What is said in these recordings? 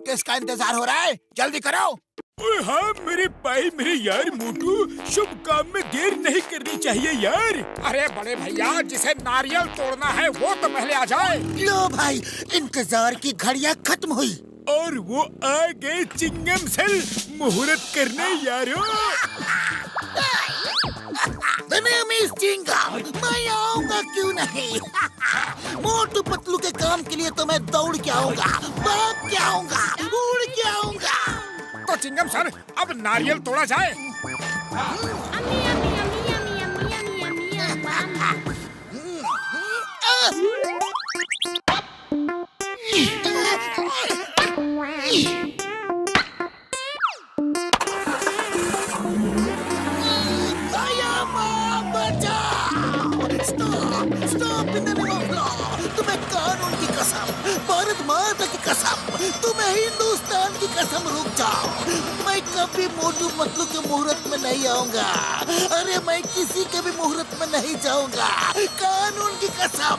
किसका इंतजार हो रहा है? जल्दी करो। हाँ मेरे भाई मेरे यार मोटू, शुभ काम में देर नहीं करनी चाहिए यार। अरे बड़े भैया, जिसे नारियल तोड़ना है वो तो पहले आ जाए। लो भाई, इंतजार की घड़ियां खत्म हुई और वो आ गए चिंगम सेल मुहूर्त करने यारो। मैं आऊंगा क्यों नहीं। मोटू पतलू के काम के लिए तो मैं दौड़ के आऊंगा, भाग के आऊंगा, उड़ के आऊंगा। तो चिंगम सर, अब नारियल तोड़ा जाए। तुम्हें कानून की कसम, भारत माता की कसम, तुम्हें हिंदुस्तान की कसम, रुक जाओ। मैं कभी मोटू पतलू के मुहूर्त में नहीं आऊंगा। अरे मैं किसी के भी मुहूर्त में नहीं जाऊंगा, कानून की कसम।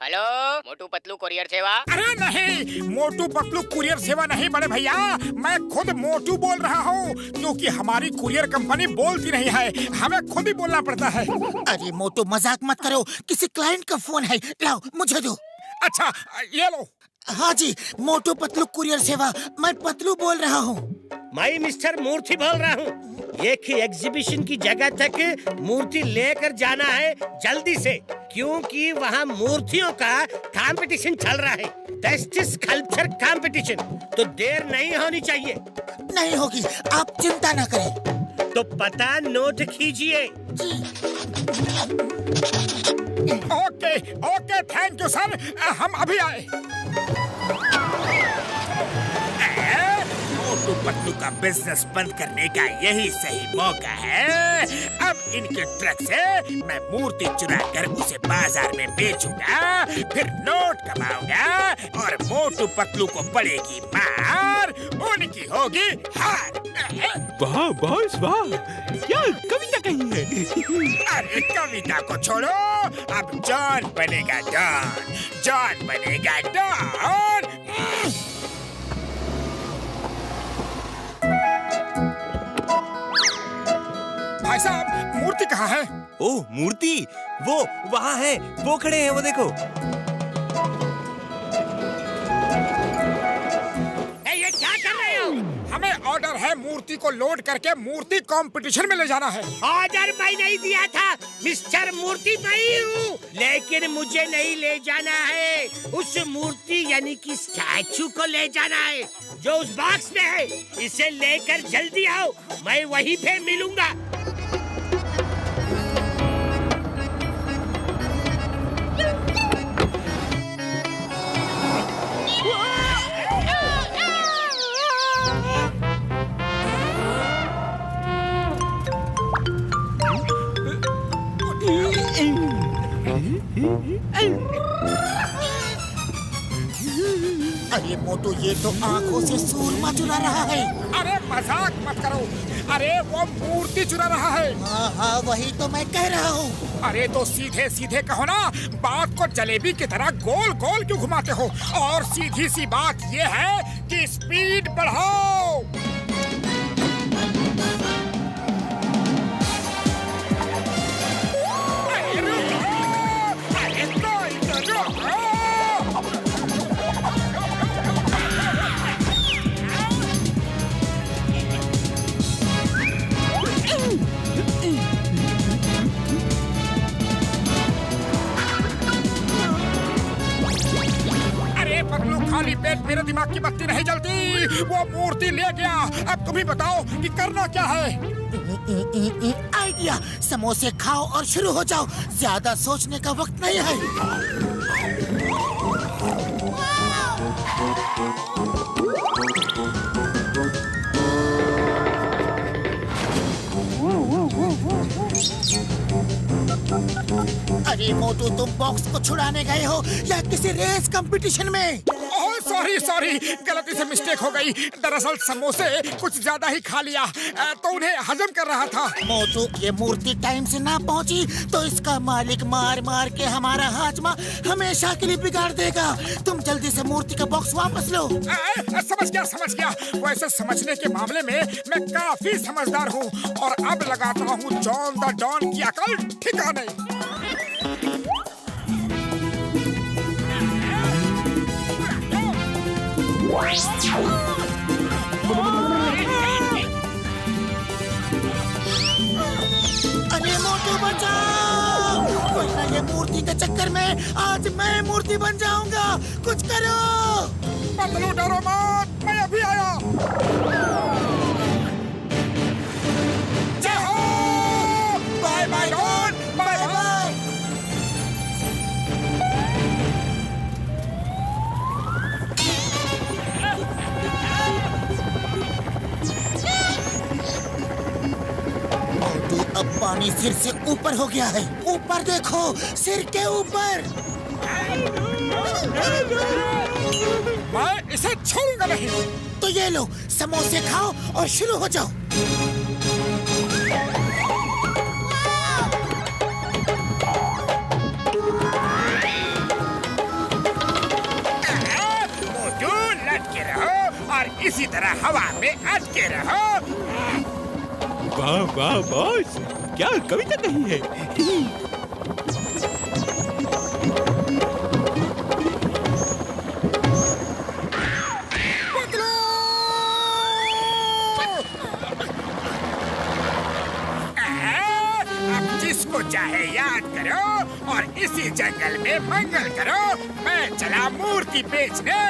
हेलो, मोटू पतलू कुरियर सेवा। अरे नहीं, मोटू पतलू कुरियर सेवा नहीं बड़े भैया, मैं खुद मोटू बोल रहा हूँ, क्योंकि हमारी कुरियर कंपनी बोलती नहीं है, हमें खुद ही बोलना पड़ता है। अरे मोटू मजाक मत करो, किसी क्लाइंट का फोन है, लाओ मुझे दो। अच्छा ये लो। हाँ जी, मोटू पतलू कुरियर सेवा, मैं पतलू बोल रहा हूँ। मैं मिस्टर मूर्ति बोल रहा हूँ। एक ही एग्जीबिशन की जगह तक मूर्ति लेकर जाना है जल्दी से, क्योंकि वहाँ मूर्तियों का कंपटीशन चल रहा है, बेस्ट स्कल्पचर कंपटीशन। तो देर नहीं होनी चाहिए। नहीं होगी, आप चिंता न करें। तो पता नोट कीजिए। Okay okay, thank you sir, हम अभी आए। मोटू पतलू का बिजनेस बंद करने का यही सही मौका है। अब इनके ट्रक से मैं मूर्ति चुरा कर उसे बाजार में बेचूंगा, फिर नोट कमाऊंगा और मोटू पतलू को पड़ेगी मार, उनकी होगी हार। वाह बॉस वाह, क्या कविता कही है। अरे कविता को छोड़ो, अब जॉन बनेगा डॉन, जॉन बनेगा डॉन। भाई साहब, मूर्ति कहाँ है? ओह मूर्ति, वो वहाँ है, वो खड़े हैं, वो देखो। ये क्या कर रहे हो? हमें ऑर्डर है मूर्ति को लोड करके मूर्ति कंपटीशन में ले जाना है। ऑर्डर मैं नहीं दिया था, मिस्टर मूर्ति मैं हूँ, लेकिन मुझे नहीं ले जाना है। उस मूर्ति यानी कि स्टैचू को ले जाना है जो उस बॉक्स में है। इसे लेकर जल्दी आओ, मैं वहीं पे मिलूंगा। अरे मोटू, ये तो आंखों से सूरमा चुरा रहा है। अरे मजाक मत करो, अरे वो मूर्ति चुरा रहा है। हाँ हाँ, वही तो मैं कह रहा हूँ। अरे तो सीधे सीधे कहो ना, बात को जलेबी की तरह गोल गोल क्यों घुमाते हो? और सीधी सी बात ये है कि स्पीड बढ़ाओ। खाली पेट मेरे दिमाग की बत्ती नहीं जलती। वो मूर्ति ले गया, अब तुम ही बताओ कि करना क्या है। आइडिया, समोसे खाओ और शुरू हो जाओ, ज्यादा सोचने का वक्त नहीं है। अरे मोटू, तुम बॉक्स को छुड़ाने गए हो या किसी रेस कंपटीशन में? ओह सॉरी सॉरी, गलती से मिस्टेक हो गई। दरअसल समोसे कुछ ज्यादा ही खा लिया तो उन्हें हजम कर रहा था। मोटू, ये मूर्ति टाइम से ना पहुंची तो इसका मालिक मार मार के हमारा हाजमा हमेशा के लिए बिगाड़ देगा। तुम जल्दी से मूर्ति का बॉक्स वापस लो। समझ गया। वैसे समझने के मामले में मैं काफी समझदार हूँ और अब लगाता हूँ जॉन द डॉन की अकल ठिकाने। अरे मोटू बचाओ, वरना ये मूर्ति के चक्कर में आज मैं मूर्ति बन जाऊंगा। कुछ करो। पतलू डरो मत, मैं अभी आया। जय हो, bye bye Don, bye bye. Motu, अब पानी सिर से ऊपर हो गया है। ऊपर देखो, सिर के ऊपर। मैं इसे छोड़ूंगा नहीं। तो ये लो, समोसे खाओ और शुरू हो जाओ। मोटू लटके रहो और इसी तरह हवा में अटके रहो। वाह वाह बॉस, क्या कविता कही है। अब जिसको चाहे याद करो और इसी जंगल में मंगल करो। मैं चला मूर्ति बेचने।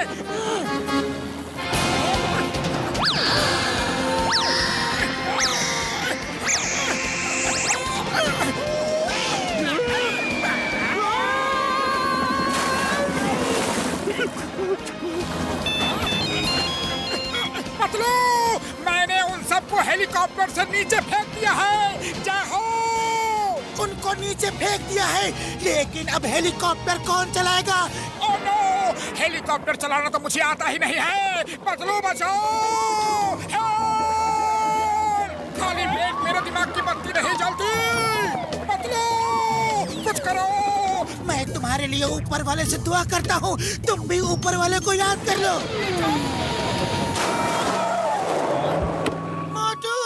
पतलू, मैंने उन सबको हेलीकॉप्टर से नीचे फेंक दिया है। जय हो। उनको नीचे फेंक दिया है, लेकिन अब हेलीकॉप्टर कौन चलाएगा? ओह नो, हेलीकॉप्टर चलाना तो मुझे आता ही नहीं है। पतलू बचाओ। खाली मेरे दिमाग की बत्ती नहीं जलती। पतलू, कुछ करो। मैं तुम्हारे लिए ऊपर वाले से दुआ करता हूँ, तुम भी ऊपर वाले को याद कर लो। मोटू,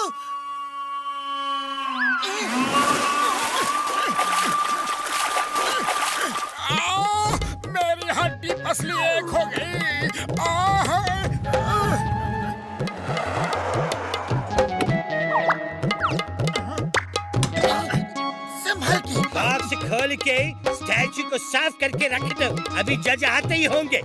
मेरी हड्डी पसली एक हो गई। संभल के। बॉक्स खोल के स्टैचू को साफ करके रख दो, अभी जज आते ही होंगे।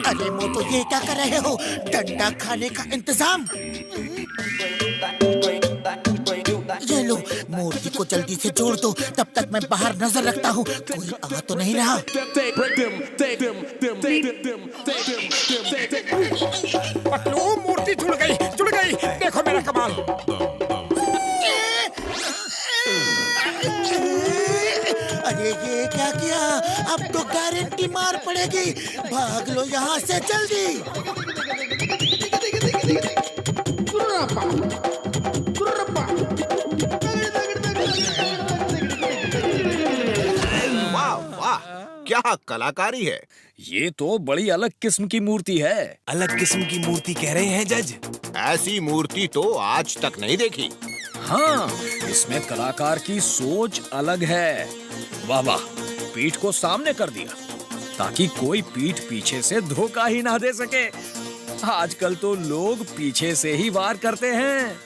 अरे मोटू, ये क्या कर रहे हो? डंडा खाने का इंतजाम। ये लो, मूर्ति को जल्दी से जोड़ दो, तब तक मैं बाहर नजर रखता हूँ कोई आ तो नहीं रहा। पतलू, मूर्ति जुड़ गई। देखो मेरा कमाल। अरे ये क्या किया? अब तो गारंटी मार पड़ेगी। भाग लो यहाँ से जल्दी। वाह वाह, क्या कलाकारी है। ये तो बड़ी अलग किस्म की मूर्ति है। अलग किस्म की मूर्ति कह रहे हैं जज? ऐसी मूर्ति तो आज तक नहीं देखी। हाँ, इसमें कलाकार की सोच अलग है। वाह वाह, पीठ को सामने कर दिया ताकि कोई पीठ पीछे से धोखा ही ना दे सके। आजकल तो लोग पीछे से ही वार करते हैं।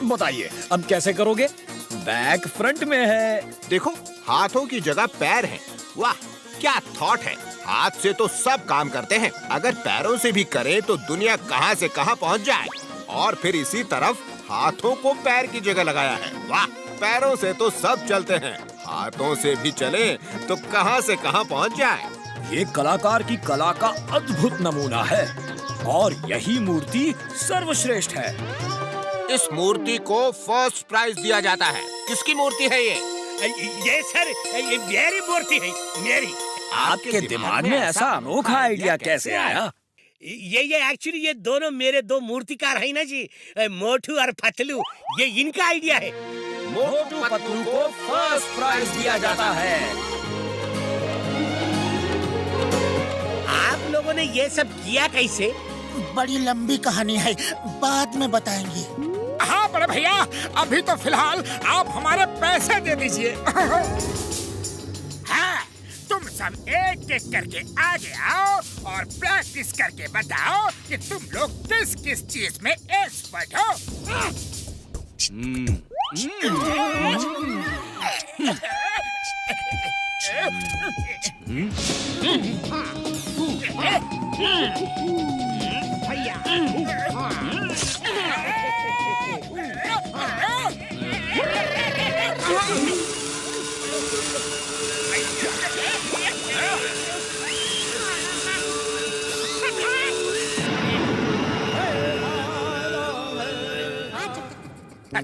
बताइए अब कैसे करोगे? बैक फ्रंट में है। देखो, हाथों की जगह पैर हैं। वाह, क्या थॉट है। हाथ से तो सब काम करते हैं, अगर पैरों से भी करें तो दुनिया कहां से कहां पहुंच जाए। और फिर इसी तरफ हाथों को पैर की जगह लगाया है। वाह, पैरों से तो सब चलते हैं, हाथों से भी चले तो कहां से कहां पहुंच जाए। ये कलाकार की कला का अद्भुत नमूना है और यही मूर्ति सर्वश्रेष्ठ है। इस मूर्ति को फर्स्ट प्राइज दिया जाता है। किसकी मूर्ति है ये सर, ये मेरी मूर्ति है, मेरी। आपके दिमाग में ऐसा अनोखा आइडिया कैसे आया? ये एक्चुअली ये दोनों मेरे दो मूर्तिकार है ना जी, मोटू और पतलू, ये इनका आइडिया है। मोटू पतलू को फर्स्ट प्राइज दिया जाता है। आप लोगों ने ये सब किया कैसे? बड़ी लंबी कहानी है, बाद में बताएंगे। हाँ बड़े भैया, अभी तो फिलहाल आप हमारे पैसे दे दीजिए। हाँ, तुम सब एक एक करके आगे आओ और प्रैक्टिस करके बताओ कि तुम लोग किस किस चीज में एक्सपर्ट हो।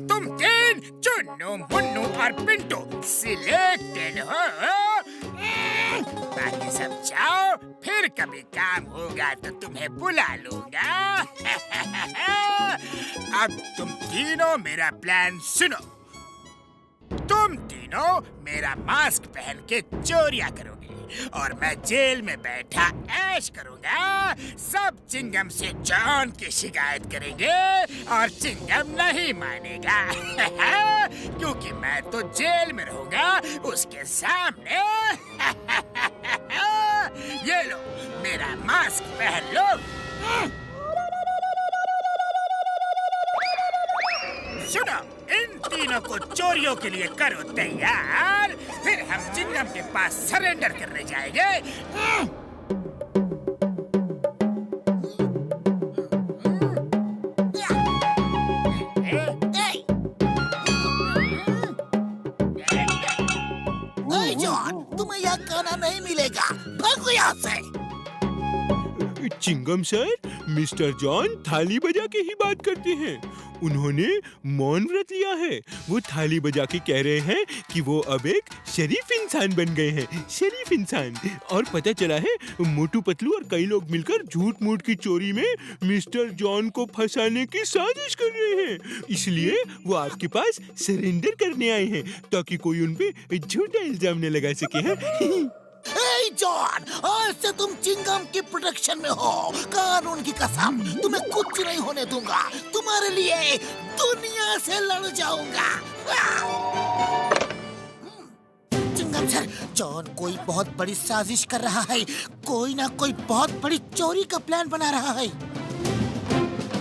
तुम तीन चुन्नू मुन्नू और पिंटू सिलेक्टेड हो। बाकी सब जाओ, फिर कभी काम होगा तो तुम्हें बुला लूंगा। अब तुम तीनों मेरा प्लान सुनो। तुम तीनों मेरा मास्क पहन के चोरियां करोगे और मैं जेल में बैठा ऐश करूंगा। सब चिंगम से जॉन की शिकायत करेंगे और चिंगम नहीं मानेगा। क्योंकि मैं तो जेल में रहूंगा उसके सामने। ये लो, मेरा मास्क पहन लो। सुनो, इन तीनों को चोरियों के लिए करो तैयार, फिर हम चिंगम के पास सरेंडर करने जाएंगे। जॉन, तुम्हें यहाँ खाना नहीं मिलेगा, भागो यहाँ से। चिंगम सर, मिस्टर जॉन थाली बजा के ही बात करते हैं। उन्होंने मौन व्रत लिया है। वो थाली बजा के कह रहे हैं कि वो अब एक शरीफ इंसान बन गए हैं, शरीफ इंसान। और पता चला है मोटू पतलू और कई लोग मिलकर झूठ मूठ की चोरी में मिस्टर जॉन को फंसाने की साजिश कर रहे हैं। इसलिए वो आपके पास सरेंडर करने आए हैं ताकि कोई उन पे झूठा इल्जाम न लगा सके। हैं? जॉन, आज से तुम चिंगम की प्रोटेक्शन में हो। कानून की कसम, तुम्हें कुछ नहीं होने दूंगा। तुम्हारे लिए दुनिया से लड़ जाऊंगा। चिंगम सर, जॉन कोई बहुत बड़ी साजिश कर रहा है। कोई ना कोई बहुत बड़ी चोरी का प्लान बना रहा है।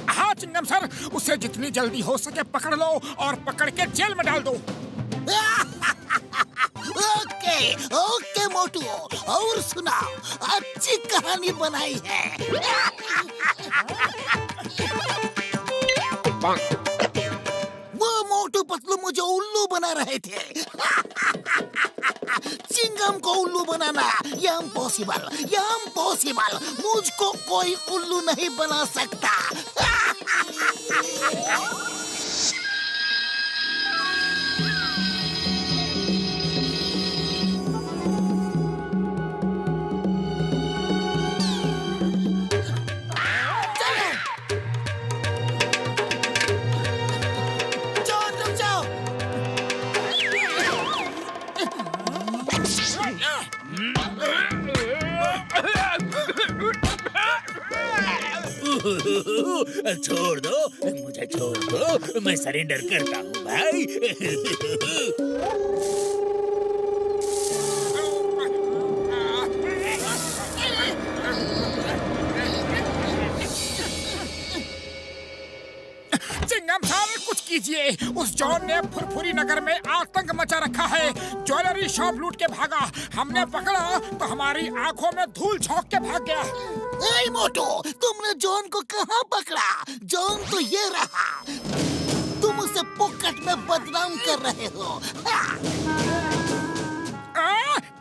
हाँ चिंगम सर, उसे जितनी जल्दी हो सके पकड़ लो और पकड़ के जेल में डाल दो। ओके ओके मोटू, और सुनाओ, अच्छी कहानी बनाई है। वो मोटू पतलू मुझे उल्लू बना रहे थे। चिंगम को उल्लू बनाना ये इम्पॉसिबल। मुझको कोई उल्लू नहीं बना सकता। छोड़ दो मुझे, छोड़ दो, मैं सरेंडर करता हूँ भाई। चिंगम साहब कुछ कीजिए। उस जॉन ने फुरफुरी नगर में आतंक मचा रखा है। ज्वेलरी शॉप लूट के भागा। हमने पकड़ा तो हमारी आंखों में धूल झोंक के भाग गया। ए मोटू, तुमने जॉन को कहाँ पकड़ा? जॉन तो ये रहा। तुम उसे पॉकेट में बदनाम कर रहे हो।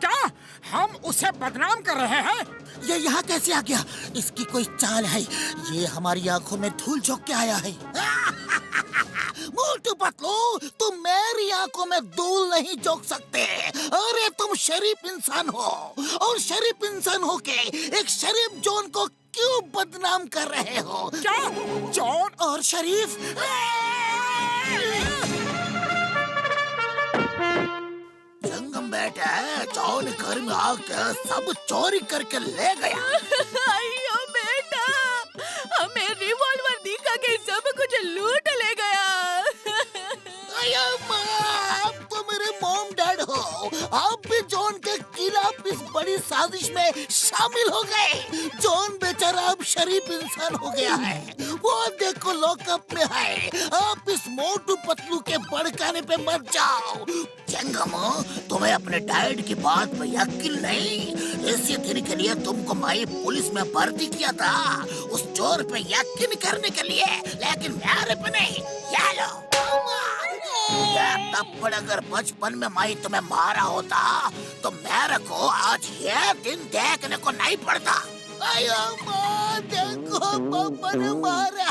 क्या हम उसे बदनाम कर रहे हैं? ये यहाँ कैसे आ गया? इसकी कोई चाल है। ये हमारी आंखों में धूल झोंक के आया है। मोटू पतलू, तुम मेरी आंखों में धूल नहीं झोंक सकते। अरे तुम शरीफ इंसान हो, और शरीफ इंसान हो के एक शरीफ जॉन को क्यों बदनाम कर रहे हो? क्या? जॉन और शरीफ? जंगम बेटा, जॉन घर में आकर सब चोरी करके ले गया। अयो बेटा, हमें रिवॉल्वर दिखा के सब कुछ लूट ले गया। अयो माँ, आप तो मेरे मॉम डैड हो, आप भी जॉन के खिलाफ इस बड़ी साजिश में शामिल हो गए। जॉन बेचारा अब शरीफ इंसान हो गया है, वो देखो लॉकअप में है। आप इस मोटू पतलू के भड़काने पे मत जाओ। जंगम, तुम्हें अपने डैड की बात पे यकीन नहीं? इसी दिन के लिए तुमको मैं पुलिस में भर्ती किया था, उस चोर पे यकीन करने के लिए, लेकिन मेरे पे नहीं। ये लो। तब अगर बचपन में मैं तुम्हें मारा होता तो मेरे को आज ये दिन देखने को नहीं पड़ता। अयो माँ, देखो पापा ने मारा।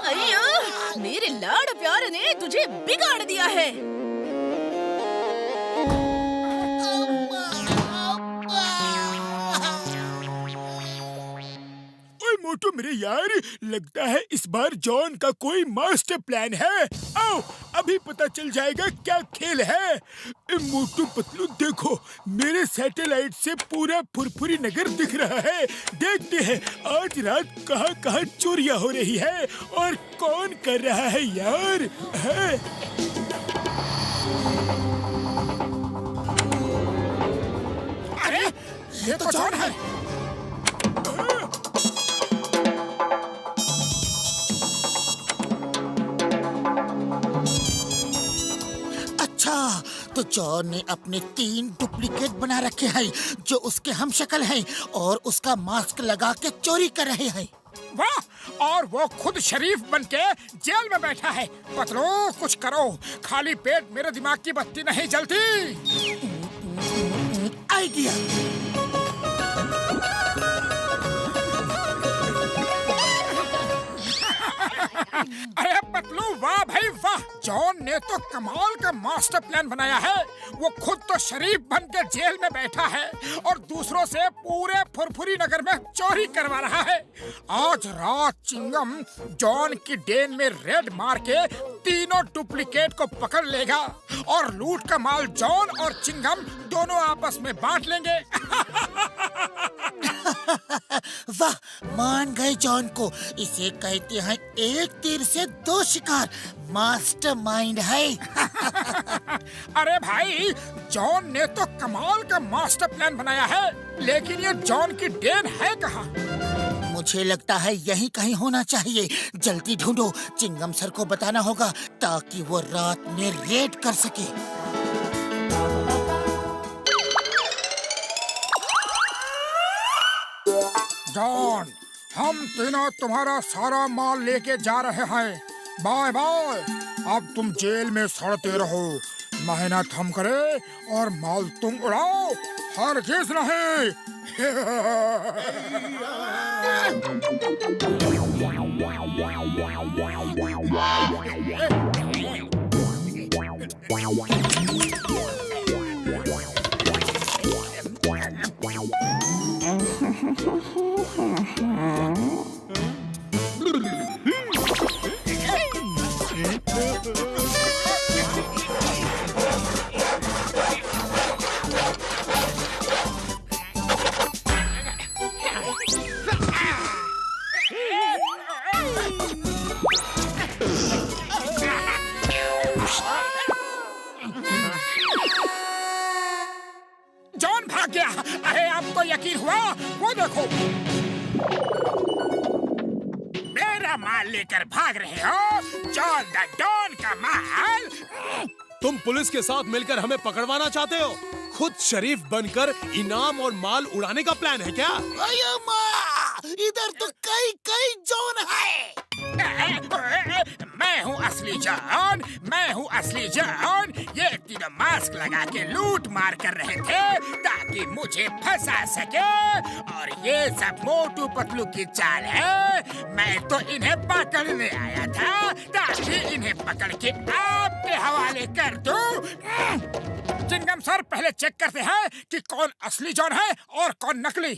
अयो, मेरे लाड़ प्यार ने तुझे बिगाड़ दिया है। मोटू मेरे यार, लगता है इस बार जॉन का कोई मास्टर प्लान है। आओ अभी पता चल जाएगा क्या खेल है। मोटू पतलू देखो, मेरे सैटेलाइट से पूरा फुरफुरी नगर दिख रहा है। देखते हैं आज रात कहाँ कहाँ चोरियां हो रही है और कौन कर रहा है यार। है? अरे ये तो जॉन है। अच्छा, तो जॉन ने अपने 3 डुप्लीकेट बना रखे हैं जो उसके हमशक्ल हैं और उसका मास्क लगा के चोरी कर रहे हैं। वाह, और वो खुद शरीफ बनके जेल में बैठा है। पतलू कुछ करो, खाली पेट मेरे दिमाग की बत्ती नहीं जलती। आइडिया। अरे पतलू, वाह भाई वाह, जॉन ने तो कमाल का मास्टर प्लान बनाया है। वो खुद तो शरीफ बन के जेल में बैठा है और दूसरों से पूरे फुरफुरी नगर में चोरी करवा रहा है। आज रात चिंगम जॉन की डेन में रेड मार के तीनों डुप्लीकेट को पकड़ लेगा और लूट का माल जॉन और चिंगम दोनों आपस में बांट लेंगे। वाह, मान गए जॉन को। इसे कहते हैं एक तीर से 2 शिकार। मास्टरमाइंड है। अरे भाई, जॉन ने तो कमाल का मास्टर प्लान बनाया है, लेकिन ये जॉन की डेन है कहाँ? मुझे लगता है यहीं कहीं होना चाहिए। जल्दी ढूंढो, चिंगम सर को बताना होगा ताकि वो रात में रेड कर सके। जॉन, हम तीनों तुम्हारा सारा माल लेके जा रहे हैं। Bye bye. अब तुम जेल में सड़ते रहो, मेहनत हम करें और माल तुम उड़ाओ, हरगिज़ नहीं। जॉन भाग गया। अरे अब तो यकीन हुआ, वो देखो। मेरा माल लेकर भाग रहे हो? जॉन द डॉन का माल? तुम पुलिस के साथ मिलकर हमें पकड़वाना चाहते हो? खुद शरीफ बनकर इनाम और माल उड़ाने का प्लान है क्या? अयो माँ, इधर तो कई जॉन है। मैं हूँ असली जॉन, मैं हूँ असली जॉन। ये तीनों मास्क लगा के लूट मार कर रहे थे ताकि मुझे फंसा सके, और ये सब मोटू पतलू की चाल है। मैं तो इन्हें पकड़ने आया था ताकि इन्हें पकड़ के आपके हवाले कर दूं। चिंगम सर, पहले चेक करते हैं कि कौन असली जॉन है और कौन नकली।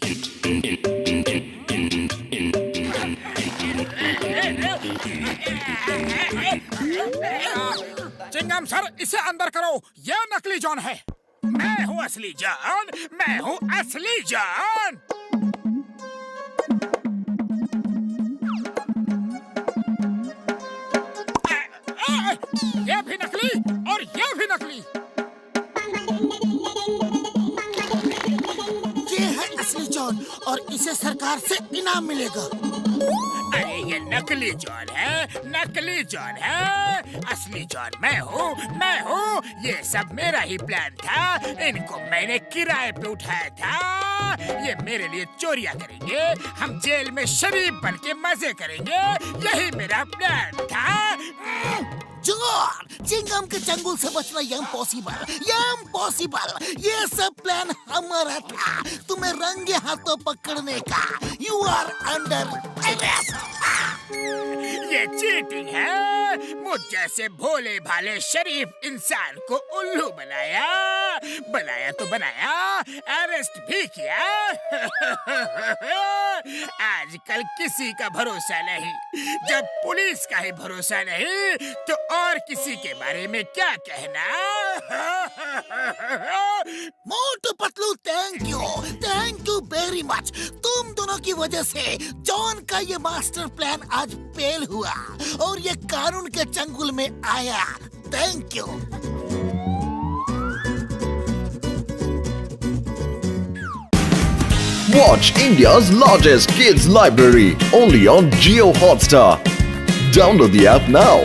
चिंगम सर, इसे अंदर करो, यह नकली जॉन है। मैं हूँ असली जॉन, मैं हूँ असली जॉन। ये भी नकली और ये भी नकली। ये है असली जॉन और इसे सरकार से इनाम मिलेगा। अरे ये नकली जॉन है, नकली जॉन है। असली जॉन मैं हूँ। ये सब मेरा ही प्लान था। इनको मैंने किराए पे उठाया था। ये मेरे लिए चोरियां करेंगे, हम जेल में शरीफ बन के मजे करेंगे। यही मेरा प्लान था। जॉन, चिंगम के चंगुल से बचना इम्पॉसिबल। ये सब प्लान हमारा था, तुम्हें रंगे हाथों पकड़ने का। You are under arrest. ये चीटिंग है। मुझ जैसे भोले भाले शरीफ इंसान को उल्लू बनाया, अरेस्ट भी किया। आजकल किसी का भरोसा नहीं। जब पुलिस का ही भरोसा नहीं तो और किसी के बारे में क्या कहना। Motu Patlu, thank you very much. तुम दोनों की वजह से जॉन का ये मास्टर प्लान आज फेल हुआ और ये कानून के चंगुल में आया। Thank you. Watch India's largest kids library only on Jio Hotstar. Download the app now.